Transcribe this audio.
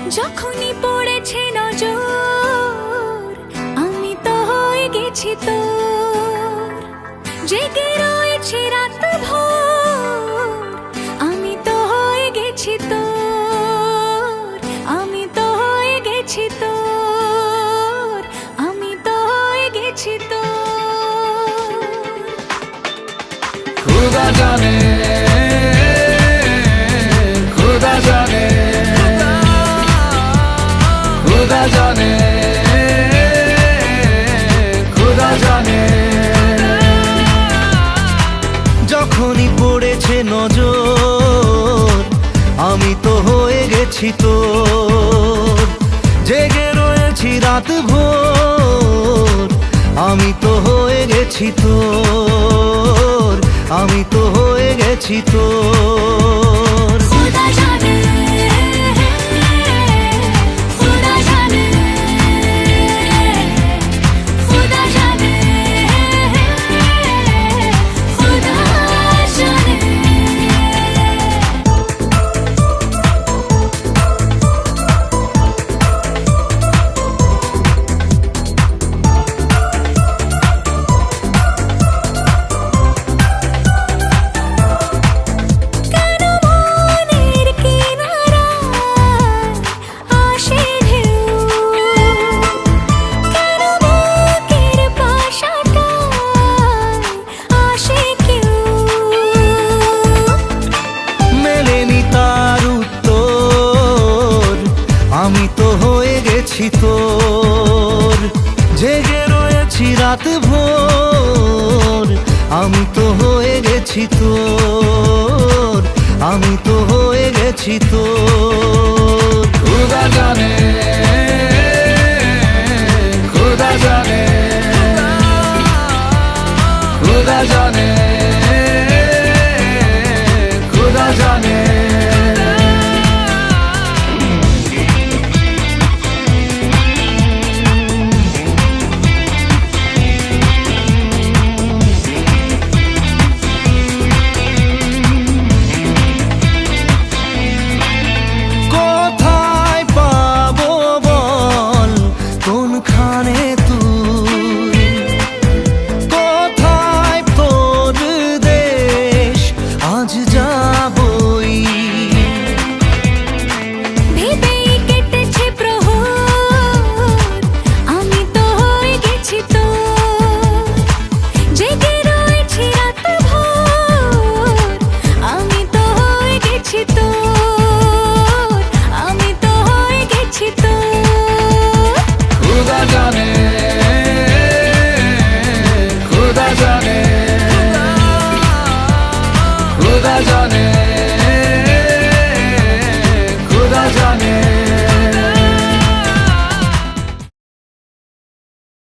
যখনই পড়েছে নজর আমি তো হয়ে গেছি তোর, জেগে রয়েছে রাত ভোর আমি তো হয়ে গেছি তোর, আমি তো হয়ে গেছি তোর, আমি তো হয়ে গেছি তোর। खुदा जाने खुदा जाने खुदा जाने खुदा जाने যখনই পড়েছে নজর আমি তো হয়ে গেছি তোর, জেগে রয়েছি রাত ভোর আমি তো হয়ে গেছি তোর, আমি তো হয়ে গেছি তোর। खुदा जाने खुदा जाने खुदा जाने खुदा जाने। আমি তো হয়ে গেছি তোর, জেগে রয়েছি রাত ভোর আমি তো হয়ে গেছি তোর, আমি তো হয়ে গেছি তোর। खुदा जाने खुदा जाने खुदा जाने खुदा जाने खुदा जाने